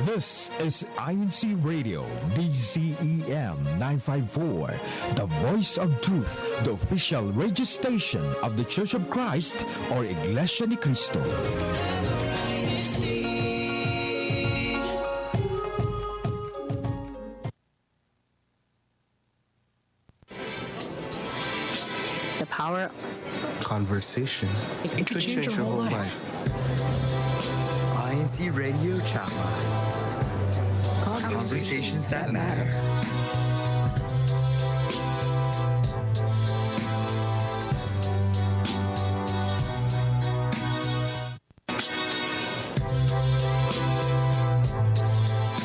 This is INCRadio, DCEM 954, the voice of truth, the official radio station of the Church of Christ or Iglesia ni Cristo. The power conversation. It could change your whole life. INCRadio Chatline. Conversations that matter.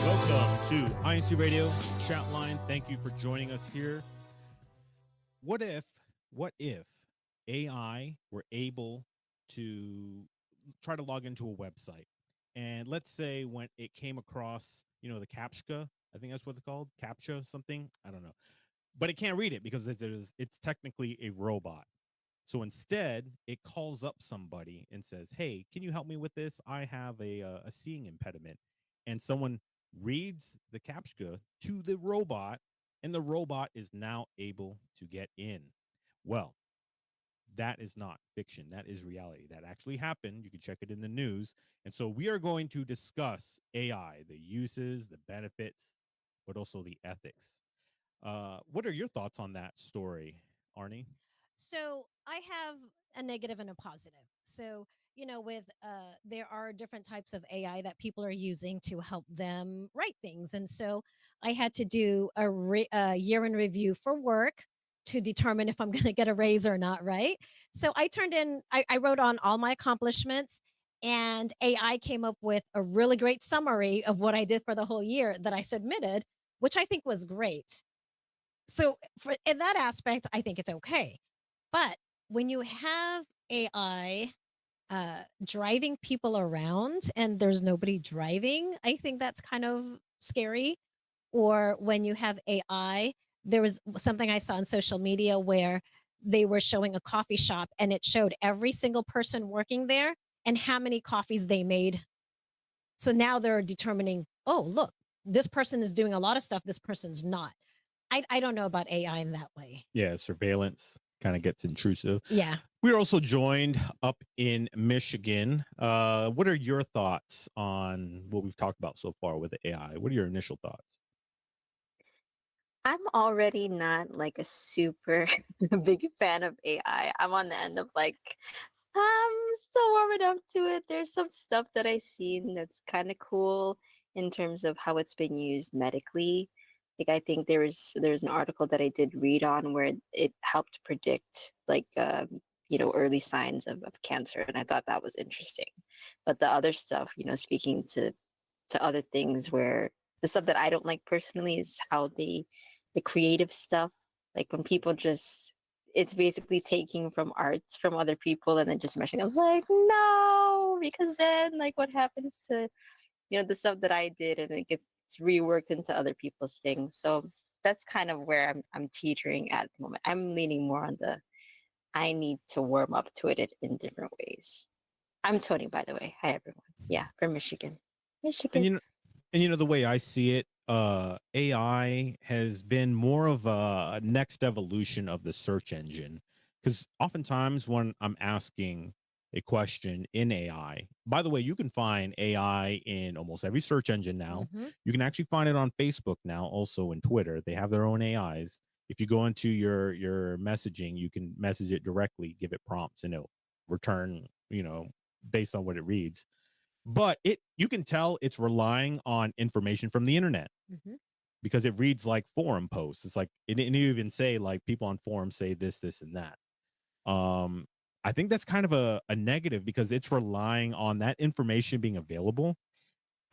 Welcome to INCRadio Chatline. Thank you for joining us here. What if AI were able to try to log into a website? And let's say when it came across, the CAPTCHA, I think that's what it's called, CAPTCHA something, I don't know. But it can't read it because it's technically a robot. So instead, it calls up somebody and says, hey, can you help me with this? I have a seeing impediment. And someone reads the CAPTCHA to the robot, and the robot is now able to get in. Well, that is not fiction. That is reality. That actually happened. You can check it in the news. And so we are going to discuss AI, the uses, the benefits, but also the ethics. What are your thoughts on that story, Arnie? So I have a negative and a positive. So, with there are different types of AI that people are using to help them write things. And so I had to do a year in review for work to determine if I'm going to get a raise or not, right? So I wrote on all my accomplishments, and AI came up with a really great summary of what I did for the whole year that I submitted, which I think was great. So in that aspect, I think it's okay. But when you have AI driving people around and there's nobody driving, I think that's kind of scary. Or when you have AI, there was something I saw on social media where they were showing a coffee shop and it showed every single person working there and how many coffees they made. So now they're determining, oh, look, this person is doing a lot of stuff, this person's not. I don't know about AI in that way. Yeah, surveillance kind of gets intrusive. Yeah. We're also joined up in Michigan. What are your thoughts on what we've talked about so far with the AI? What are your initial thoughts? I'm already not like a super big fan of AI. I'm on the end of I'm still warming up to it. There's some stuff that I've seen that's kind of cool in terms of how it's been used medically. Like I think there's an article that I did read on where it helped predict early signs of cancer, and I thought that was interesting. But the other stuff, speaking to other things, where the stuff that I don't like personally is how the creative stuff, like when people it's basically taking from arts from other people and then just meshing. I was like, no, because then what happens to the stuff that I did, and it gets reworked into other people's things. So that's kind of where I'm teetering at the moment. I'm leaning more on I need to warm up to it in different ways. I'm Tony, by the way. Hi, everyone. Yeah, from Michigan. And the way I see it, AI has been more of a next evolution of the search engine. Because oftentimes when I'm asking a question in AI, by the way, you can find AI in almost every search engine now. Mm-hmm. You can actually find it on Facebook now, also in Twitter. They have their own AIs. If you go into your messaging, you can message it directly, give it prompts, and it'll return, based on what it reads. But you can tell it's relying on information from the internet. Mm-hmm. Because it reads like forum posts. It's like it even say people on forums say this, and that. I think that's kind of a negative because it's relying on that information being available.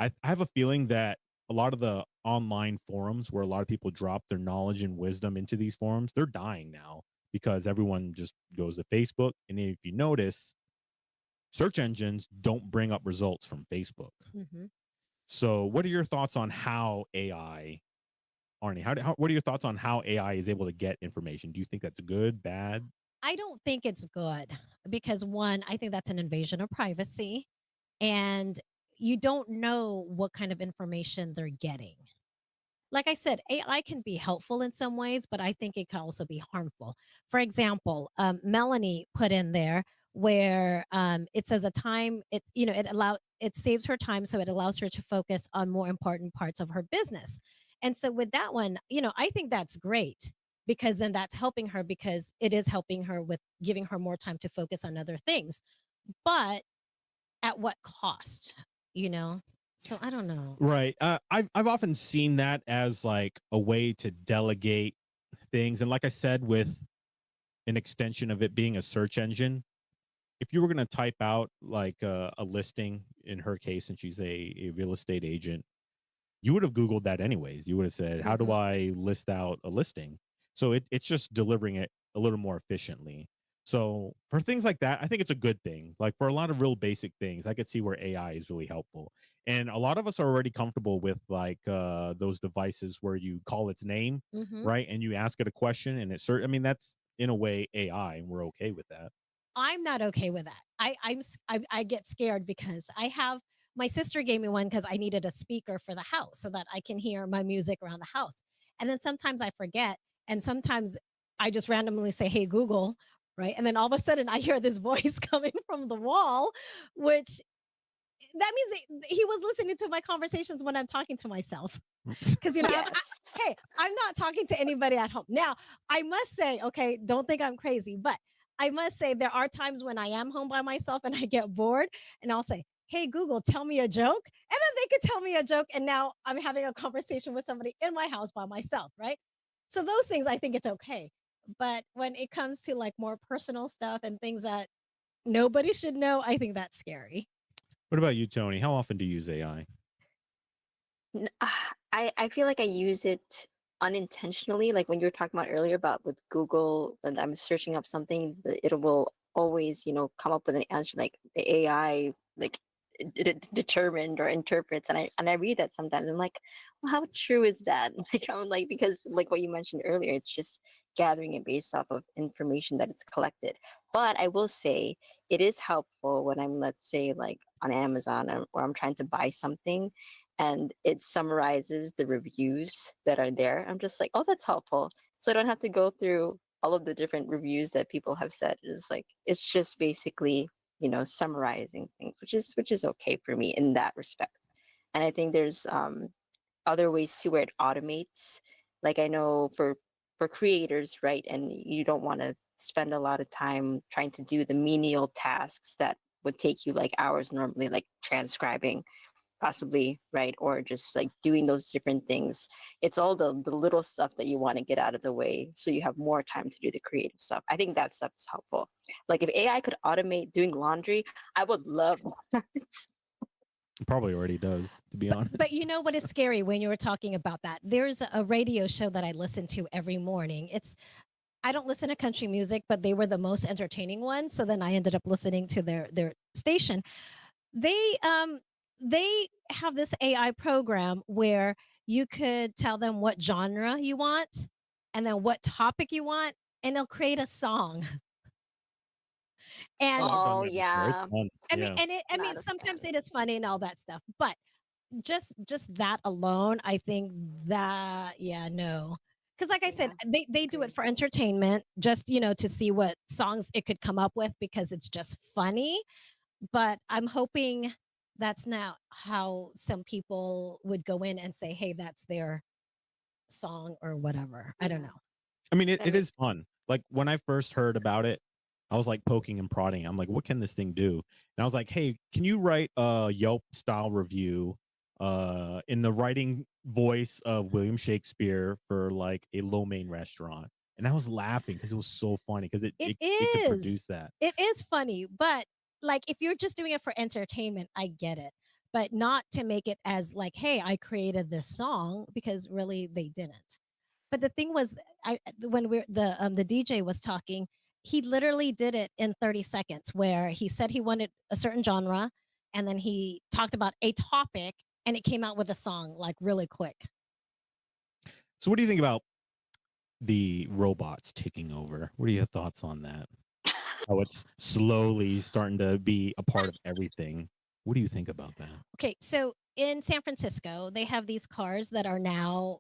I have a feeling that a lot of the online forums where a lot of people drop their knowledge and wisdom into these forums, they're dying now because everyone just goes to Facebook. And if you notice, search engines don't bring up results from Facebook. Mm-hmm. So what are your thoughts on how AI, Arnie, what are your thoughts on how AI is able to get information? Do you think that's good, bad? I don't think it's good. because one, I think that's an invasion of privacy, and you don't know what kind of information they're getting. Like I said, AI can be helpful in some ways, but I think it can also be harmful. For example, Melanie put in there where it says a time it saves her time, so it allows her to focus on more important parts of her business. And so with that one, I think that's great because then that's helping her because it is helping her with giving her more time to focus on other things. But at what cost? You know, so I don't know. Right. I've often seen that as like a way to delegate things, and like I said, with an extension of it being a search engine, if you were going to type out like a listing in her case, and she's a real estate agent, you would have Googled that anyways. You would have said, how do I list out a listing? So it's just delivering it a little more efficiently. So for things like that, I think it's a good thing. Like for a lot of real basic things, I could see where AI is really helpful. And a lot of us are already comfortable with like those devices where you call its name, Mhm. right? And you ask it a question and I mean, that's in a way AI, and we're okay with that. I'm not okay with that. I get scared because I have my sister gave me one because I needed a speaker for the house so that I can hear my music around the house. And then sometimes I forget, and sometimes I just randomly say, "Hey Google," right? And then all of a sudden I hear this voice coming from the wall, which that means he was listening to my conversations when I'm talking to myself. Because Yes. hey, I'm not talking to anybody at home. Now, I must say, okay, don't think I'm crazy, but I must say there are times when I am home by myself and I get bored and I'll say, "Hey Google, tell me a joke." And then they could tell me a joke and now I'm having a conversation with somebody in my house by myself, right? So those things I think it's okay. But when it comes to like more personal stuff and things that nobody should know, I think that's scary. What about you, Tony? How often do you use AI? I feel like I use it unintentionally. Like when you were talking about earlier about with Google, and I'm searching up something, it will always, come up with an answer like the AI like determined or interprets, and I read that sometimes. I'm like, well, how true is that? Like I'm like because like what you mentioned earlier, it's just gathering it based off of information that it's collected. But I will say it is helpful when I'm, let's say, like on Amazon or I'm trying to buy something and it summarizes the reviews that are there. I'm just like, oh, that's helpful. So I don't have to go through all of the different reviews that people have said. It's like it's just basically, summarizing things, which is okay for me in that respect. And I think there's other ways too where it automates. Like I know for creators, right? And you don't want to spend a lot of time trying to do the menial tasks that would take you like hours normally, like transcribing possibly, right? Or just like doing those different things. It's all the little stuff that you want to get out of the way so you have more time to do the creative stuff. I think that stuff is helpful. Like if AI could automate doing laundry, I would love that. It probably already does, to be honest. But you know what is scary when you were talking about that? There's a radio show that I listen to every morning. I don't listen to country music, but they were the most entertaining ones. So then I ended up listening to their station. They have this AI program where you could tell them what genre you want and then what topic you want, and they'll create a song. Oh, And I've done Oh that before. It's yeah, fun. Yeah. I mean not a sometimes fan. it is funny and all that stuff, but just that alone, I think that yeah, no. Because like I said, Yeah, they do it agree. for entertainment, just to see what songs it could come up with because it's just funny. But I'm hoping that's not how some people would go in and say, "Hey, that's their song" or whatever. I don't Yeah, know. I mean, that it is makes fun. Like when I first heard about it, I was like poking and prodding. I'm like, what can this thing do? And I was like, hey, can you write a Yelp style review in the writing voice of William Shakespeare for like a lo mein restaurant? And I was laughing because it was so funny because It it could is. produce that. It is funny, but like if you're just doing it for entertainment, I get it. But not to make it as like, "Hey, I created this song," because really they didn't. But the thing was, when the DJ was talking, he literally did it in 30 seconds, where he said he wanted a certain genre, and then he talked about a topic, and it came out with a song like really quick. So what do you think about the robots taking over? What are your thoughts on that? how it's slowly starting to be a part of everything. What do you think about that? Okay, so in San Francisco, they have these cars that are now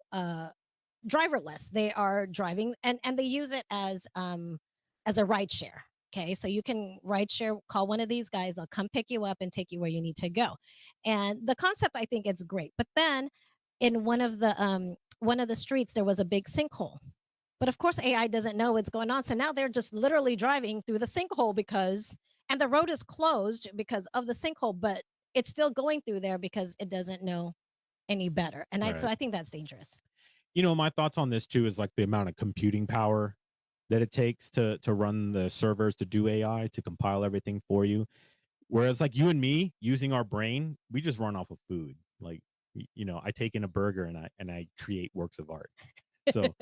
driverless. They are driving, and they use it as a ride share. Okay, so you can ride share, call one of these guys, they'll come pick you up and take you where you need to go. And the concept, I think, it's great. But then in one of the streets, there was a big sinkhole. But of course, AI doesn't know what's going on. So now they're just literally driving through the sinkhole because, and the road is closed because of the sinkhole, but it's still going through there because it doesn't know any better. And so Right. I think that's dangerous. You know, my thoughts on this too is like the amount of computing power that it takes to run the servers to do AI to compile everything for you. Whereas like you and me using our brain, we just run off of food. Like you know, I take in a burger and I create works of art. So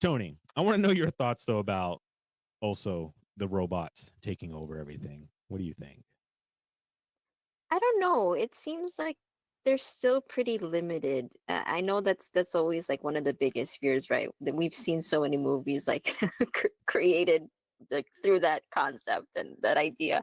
Tony, I want to know your thoughts though about also the robots taking over everything. What do you think? I don't know. It seems like they're still pretty limited. I know that's always like one of the biggest fears, right? That we've seen so many movies like created like through that concept and that idea.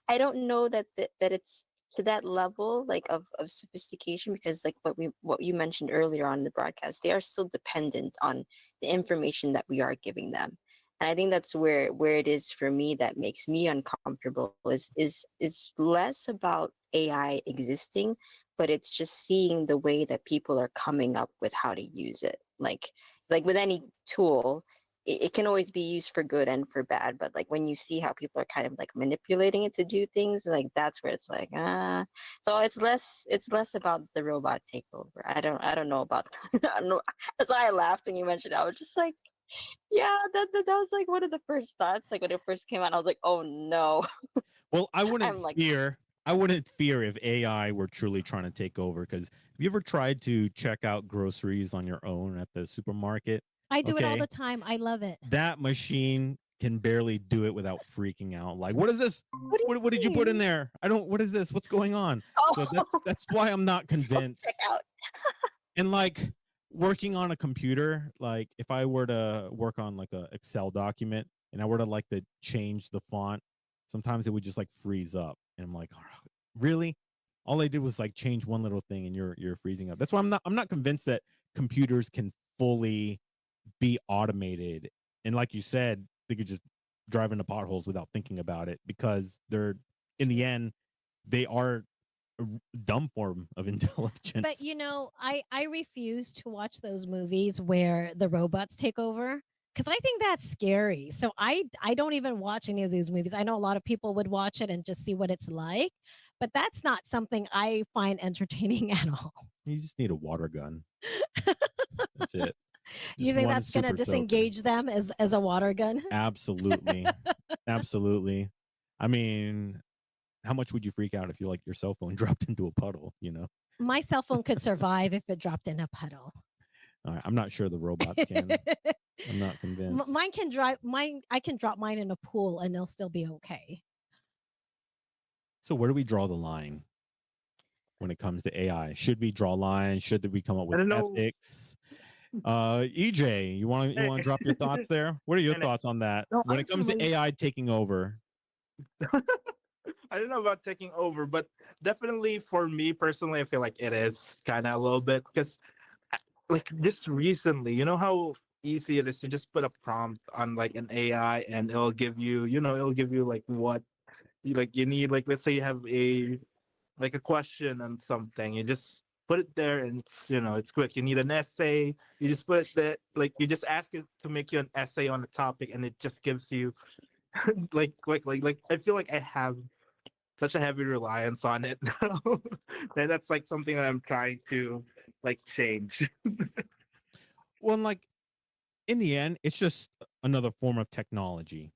I don't know that it's to that level like of sophistication, because like what you mentioned earlier on the broadcast, they are still dependent on the information that we are giving them. And I think that's where it is for me that makes me uncomfortable is less about AI existing, but it's just seeing the way that people are coming up with how to use it. Like with any tool, it can always be used for good and for bad, but like when you see how people are kind of like manipulating it to do things, like that's where it's like so it's less about the robot takeover. I don't know about I don't know. That's why I laughed when you mentioned it. I was just like, yeah, that was like one of the first thoughts. Like when it first came out, I was like, oh no. Well, I'm like, I wouldn't fear if AI were truly trying to take over, because have you ever tried to check out groceries on your own at the supermarket? I do it all Okay, the time. I love it. that machine can barely do it without freaking out. Like, what is this? what do What did you you put in mean? there? I don't. What is this? What's going on? So Oh, that's why I'm not so check convinced. out. And like working on a computer, like if I were to work on like a Excel document and I were to like to change the font, sometimes it would just like freeze up, and I'm like, "Oh, really? All I did was like change one little thing and you're freezing up." That's why I'm not convinced that computers can fully be automated. And like you said, they could just drive into potholes without thinking about it, because they're, in the end, they are a dumb form of intelligence. But you know, I refuse to watch those movies where the robots take over because I think that's scary. So I don't even watch any of these movies. I know a lot of people would watch it and just see what it's like, but that's not something I find entertaining at all. You just need a water gun. That's it. You Just think one that's going to super soaker. disengage them as a water gun? Absolutely. Absolutely. I mean, how much would you freak out if you like your cell phone dropped into a puddle, you know? My cell phone could survive if it dropped in a puddle. All right, I'm not sure the robots can. I'm not convinced. Mine can drive mine. I can drop mine in a pool and they'll still be okay. So where do we draw the line when it comes to AI? Should we draw lines? Should we come up I with don't know. ethics? EJ, you want to drop your thoughts there? What are your And thoughts on that no, when it honestly, comes to my AI taking over? I don't know about taking over, but definitely for me personally, I feel like it is kind of a little bit because, like, just recently, you know how easy it is to just put a prompt on like an AI and it'll give you, it'll give you like what you need. Like, let's say you have a question on something, you just put it there and it's quick. You need an essay, you just put it there, like you just ask it to make you an essay on a topic, and it just gives you like I feel like I have such a heavy reliance on it now. And that's like something that I'm trying to like change. Well, like in the end, it's just another form of technology.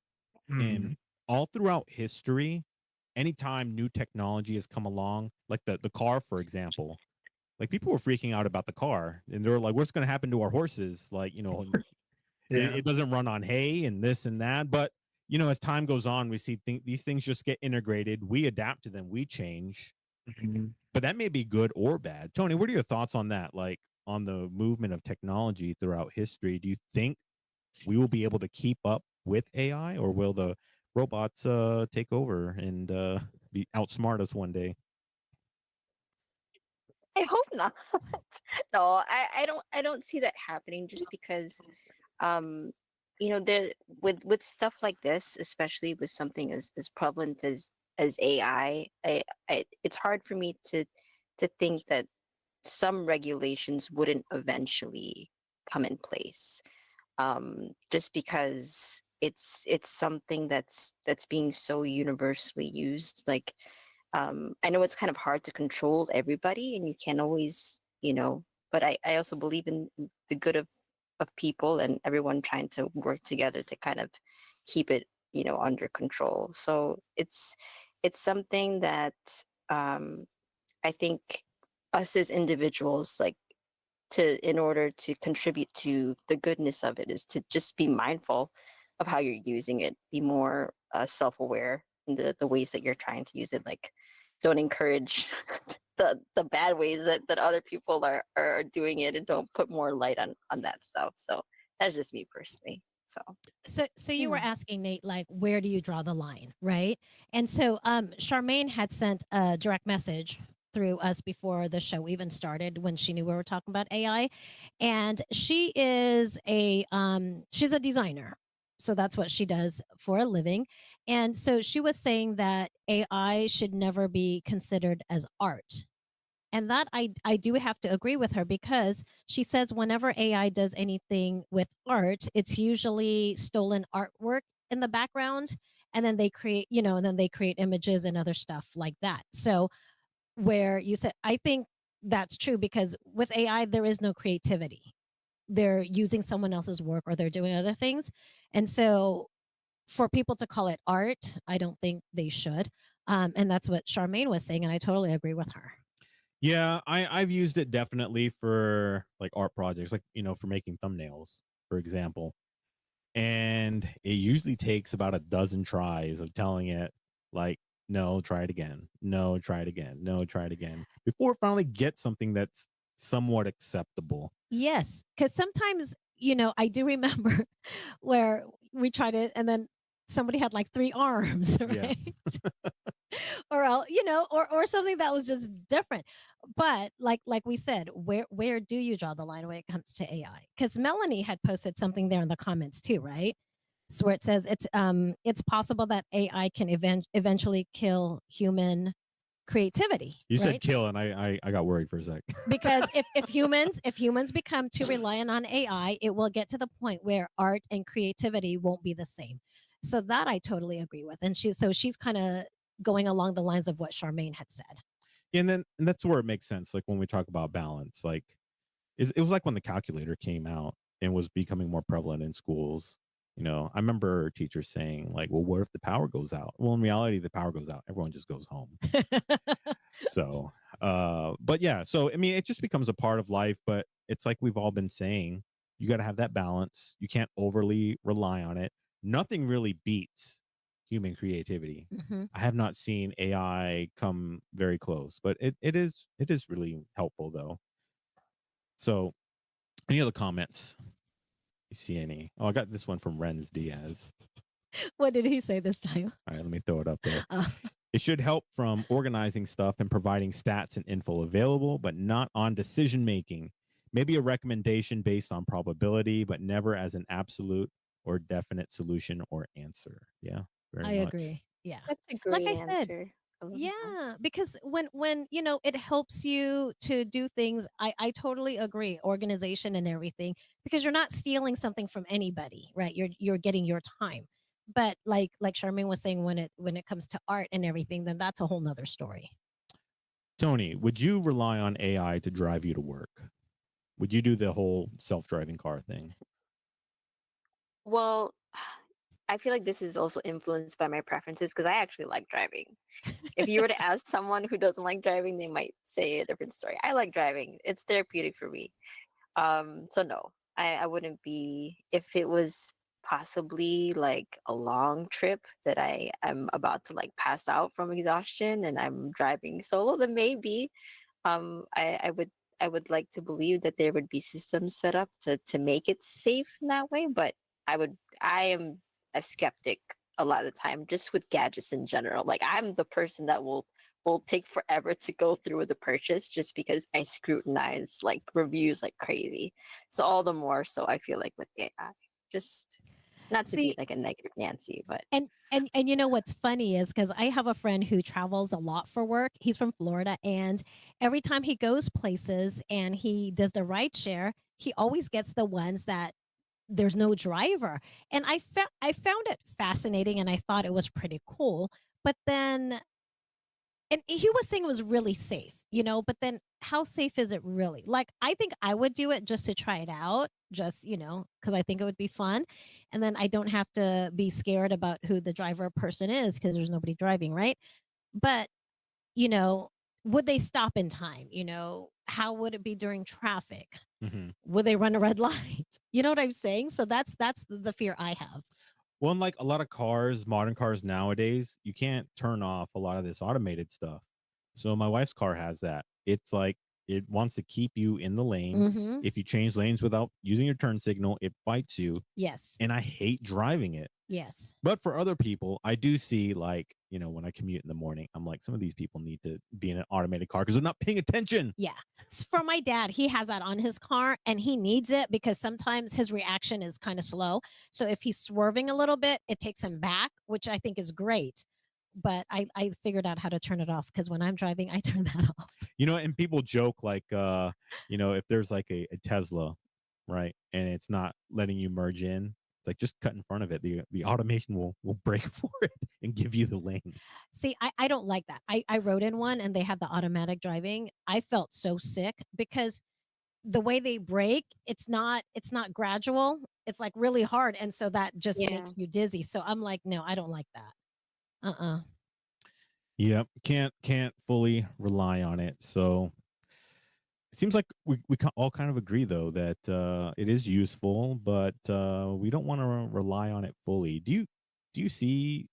And Mhm. all throughout history, anytime new technology has come along, like the car, for example, like people were freaking out about the car, and they were like, what's going to happen to our horses? Like, Yeah. it doesn't run on hay and this and that. But, as time goes on, we see these things just get integrated. We adapt to them, we change. Mhm. But that may be good or bad. Tony, what are your thoughts on that? Like on the movement of technology throughout history, do you think we will be able to keep up with AI, or robots take over and be outsmart us one day. I hope not. No, I don't see that happening just because um there with stuff like this, especially with something as prevalent as AI, it's hard for me to think that some regulations wouldn't eventually come in place, just because it's something that's being so universally used. Like, I know it's kind of hard to control everybody, and you can't always, but I also believe in the good of people and everyone trying to work together to kind of keep it, under control. So it's something that, um, I think us as individuals, like, in order to contribute to the goodness of it, is to just be mindful of how you're using it, be more self-aware in the ways that you're trying to use it. Like, don't encourage the bad ways that other people are doing it, and don't put more light on that stuff. So that's just me personally. So So you were yeah. asking Nate, like, where do you draw the line, right? And so Charmaine had sent a direct message through us before the show even started, when she knew we were talking about AI. And she's a designer. So that's what she does for a living. And so she was saying that AI should never be considered as art. And that I do have to agree with her, because she says whenever AI does anything with art, it's usually stolen artwork in the background, and then they create, and then they create images and other stuff like that. So where you said, I think that's true, because with AI there is no creativity. They're using someone else's work, or they're doing other things. And so for people to call it art, I don't think they should. And that's what Charmaine was saying, and I totally agree with her. Yeah, I've used it definitely for like art projects, like for making thumbnails, for example. And it usually takes about a dozen tries of telling it, like, no, try it again, no, try it again, no, try it again, before it finally gets something that's somewhat acceptable. Yes, because sometimes, I do remember where we tried it, and then somebody had like 3 arms, Yeah. right? Or else, or something that was just different. But like we said, where do you draw the line when it comes to AI? Because Melanie had posted something there in the comments too, right? So where it says it's possible that AI can eventually kill human creativity, You said right? kill, and I got worried for a sec. Because if humans become too reliant on AI, it will get to the point where art and creativity won't be the same. So that I totally agree with. And she's kind of going along the lines of what Charmaine had said. And that's where it makes sense. Like when we talk about balance, like it was like when the calculator came out and was becoming more prevalent in schools. I remember teachers saying, like, well, what if the power goes out? Well, in reality, the power goes out, everyone just goes home. So but yeah, so I mean, it just becomes a part of life. But it's like we've all been saying, you got to have that balance. You can't overly rely on it. Nothing really beats human creativity. Mhm. I have not seen AI come very close, but it is really helpful though. So any other comments? You see any? Oh, I got this one from Renz Diaz. What did he say this time? All right, let me throw it up there. Uh, It should help from organizing stuff and providing stats and info available, but not on decision making. Maybe a recommendation based on probability, but never as an absolute or definite solution or answer. Yeah, very I much. agree. Yeah. That's a Like great I said, answer. I love that. yeah, because when it helps you to do things, I totally agree, organization and everything, because you're not stealing something from anybody, right? You're getting your time. But like Charmaine was saying, when it comes to art and everything, then that's a whole nother story. Tony, would you rely on AI to drive you to work? Would you do the whole self-driving car thing? Well, I feel like this is also influenced by my preferences because I actually like driving. If you were to ask someone who doesn't like driving, they might say a different story. I like driving. It's therapeutic for me. So no, I wouldn't be, if it was possibly like a long trip that I'm about to like pass out from exhaustion and I'm driving solo, then maybe I would like to believe that there would be systems set up to make it safe in that way. But I am a skeptic a lot of the time, just with gadgets in general. Like I'm the person that will take forever to go through with the purchase just because I scrutinize like reviews like crazy. So all the more so I feel like with AI, just not to be See, like a negative Nancy, but and you know what's funny is because I have a friend who travels a lot for work. He's from Florida, and every time he goes places and he does the ride share, he always gets the ones that there's no driver. And I found it fascinating, and I thought it was pretty cool. But then, and he was saying it was really safe, but then how safe is it really? Like, I think I would do it just to try it out, just, because I think it would be fun. And then I don't have to be scared about who the driver person is because there's nobody driving, right? But, you know, would they stop in time? How would it be during traffic? Mhm. Would they run a red light? You know what I'm saying? So that's the fear I have. Well, in like a lot of cars, modern cars nowadays, you can't turn off a lot of this automated stuff. So my wife's car has that. It's like it wants to keep you in the lane. Mm-hmm. If you change lanes without using your turn signal, it fights you. Yes. And I hate driving it. Yes. But for other people, I do see like, when I commute in the morning, I'm like, some of these people need to be in an automated car because they're not paying attention. Yeah. For my dad, he has that on his car and he needs it because sometimes his reaction is kind of slow. So if he's swerving a little bit, it takes him back, which I think is great. But I figured out how to turn it off because when I'm driving, I turn that off. And people joke like, if there's like a Tesla, right, and it's not letting you merge in, it's like just cut in front of it. The automation will brake for it and give you the lane. See, I don't like that. I rode in one and they had the automatic driving. I felt so sick because the way they brake, it's not gradual. It's like really hard. And so that just yeah. makes you dizzy. So I'm like, no, I don't like that. Uh-uh. Yep, can't fully rely on it. So it seems like we all kind of agree though that it is useful, but we don't want to rely on it fully. Do you see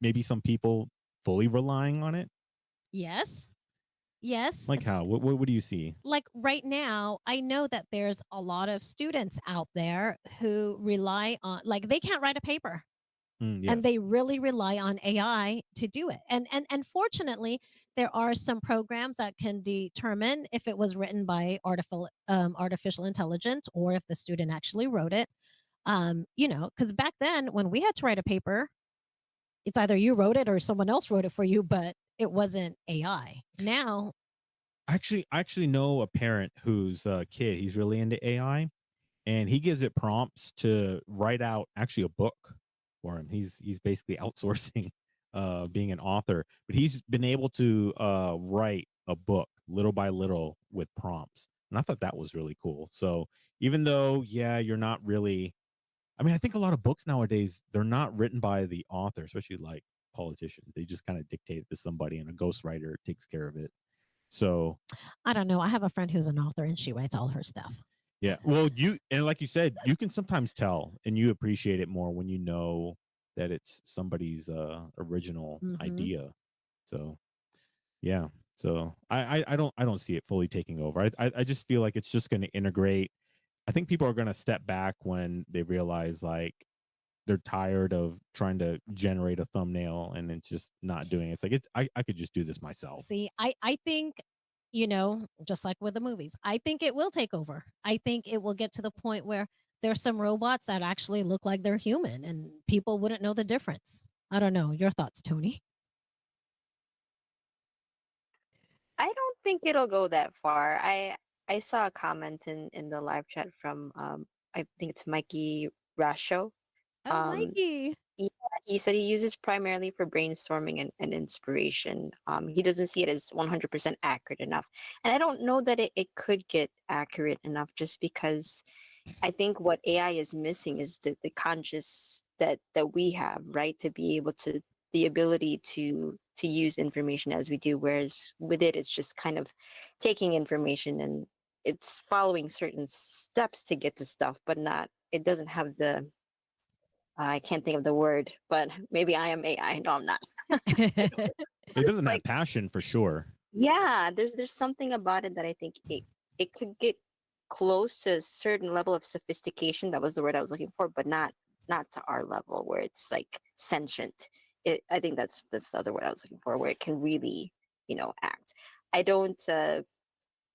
maybe some people fully relying on it? Yes. Yes. Like how? What do you see? Like right now, I know that there's a lot of students out there who rely on, like, they can't write a paper and Yes. they really rely on AI to do it. And fortunately, there are some programs that can determine if it was written by artificial intelligence or if the student actually wrote it. Because back then when we had to write a paper, it's either you wrote it or someone else wrote it for you, but it wasn't AI. Now, I actually know a parent whose kid, he's really into AI, and he gives it prompts to write out actually a book for him. He's basically outsourcing being an author, but he's been able to write a book little by little with prompts. And I thought that was really cool. So even though, yeah, you're not really, I mean, I think a lot of books nowadays, they're not written by the author, especially like politicians. They just kind of dictate it to somebody and a ghostwriter takes care of it. So I don't know. I have a friend who's an author and she writes all her stuff. yeah, well, like you said, you can sometimes tell and you appreciate it more when you know that it's somebody's original Mhm. idea. So yeah, so I don't see it fully taking over. I just feel like it's just going to integrate. I think people are going to step back when they realize like they're tired of trying to generate a thumbnail and it's just not doing it. It's like I could just do this myself. See, I think, just like with the movies, I think it will take over. I think it will get to the point where there's some robots that actually look like they're human and people wouldn't know the difference. I don't know. Your thoughts, Tony? I don't think it'll go that far. I saw a comment in the live chat from I think it's Mikey Rasho. Oh, Um Mikey. yeah, he said he uses primarily for brainstorming and inspiration. He doesn't see it as 100% accurate enough. And I don't know that it could get accurate enough just because I think what AI is missing is the conscious that we have, right? To be able to the ability to use information as we do, whereas with it, it's just kind of taking information and it's following certain steps to get to stuff, but not it doesn't have the I can't think of the word, but maybe I am AI. No, I'm not. It doesn't have Like, passion for sure. yeah, there's something about it that I think it could get close to a certain level of sophistication. That was the word I was looking for, but not not to our level where it's like sentient. I think that's the other word I was looking for, where it can really, act. I don't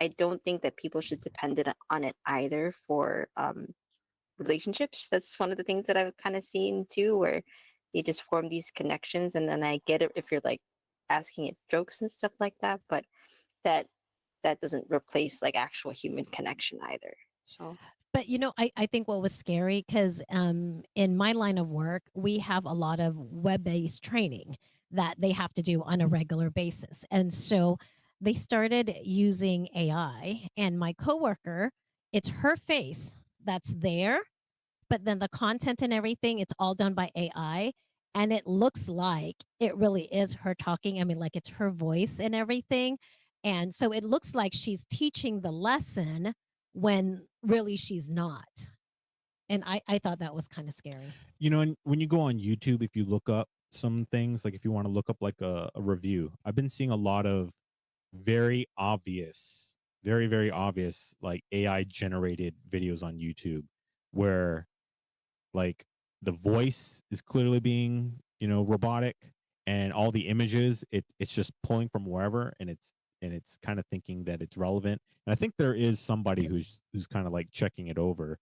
I don't think that people should depend on it either for relationships. That's one of the things that I've kind of seen too, where they just form these connections, and then I get it if you're like asking it jokes and stuff like that, but that that doesn't replace like actual human connection either. So But I think what was scary because in my line of work, we have a lot of web based training that they have to do on a regular basis. And so they started using AI, and my coworker, it's her face that's there, but then the content and everything, it's all done by AI. And it looks like it really is her talking. I mean, like it's her voice and everything. And so it looks like she's teaching the lesson when really she's not. And I thought that was kind of scary. And when you go on YouTube, if you look up some things, like if you want to look up like a review, I've been seeing a lot of very obvious, very, very obvious, like AI generated videos on YouTube where like the voice is clearly being, robotic, and all the images, it's just pulling from wherever, and it's kind of thinking that it's relevant. And I think there is somebody who's kind of like checking it over,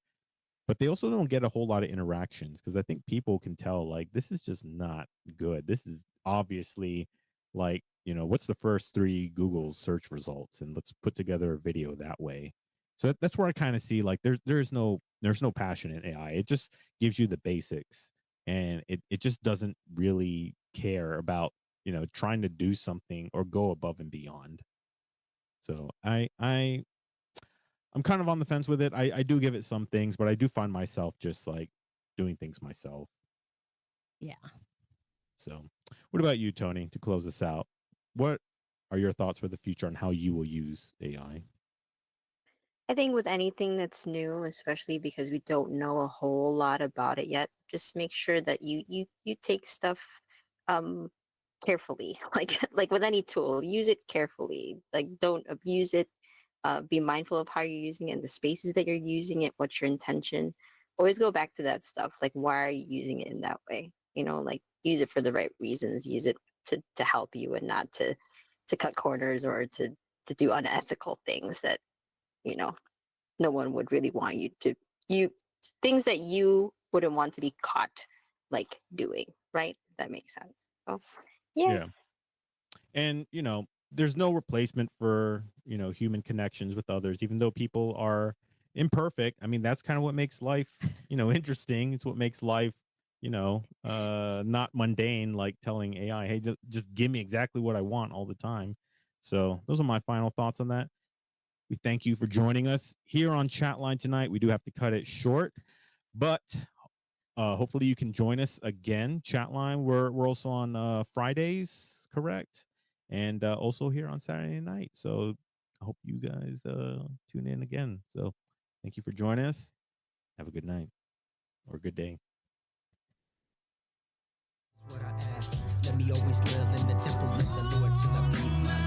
but they also don't get a whole lot of interactions because I think people can tell like this is just not good. This is obviously like, what's the first three Google search results, and let's put together a video that way. So that's where I kind of see like there's no passion in AI. It just gives you the basics, and it just doesn't really care about, trying to do something or go above and beyond. So I'm kind of on the fence with it. I do give it some things, but I do find myself just like doing things myself. Yeah. So, what about you, Tony, to close this out? What are your thoughts for the future on how you will use AI? I think with anything that's new, especially because we don't know a whole lot about it yet, just make sure that you take stuff um carefully. Like with any tool, use it carefully. Like don't abuse it. Be mindful of how you're using it and the spaces that you're using it. What's your intention? Always go back to that stuff. Like why are you using it in that way? Like use it for the right reasons. Use it to help you and not to cut corners or to do unethical things that you know no one would really want you things that you wouldn't want to be caught like doing, right? If that makes sense. So yeah. Yeah. And, there's no replacement for, human connections with others, even though people are imperfect. I mean, that's kind of what makes life, interesting. It's what makes life, not mundane, like telling AI, hey, just give me exactly what I want all the time. So those are my final thoughts on that. We thank you for joining us here on Chatline tonight. We do have to cut it short, but hopefully you can join us again. Chatline, we're also on Fridays, correct? And also here on Saturday night. So I hope you guys tune in again. So thank you for joining us. Have a good night or a good day. What I ask, let me always dwell in the temple of the Lord till I breathe my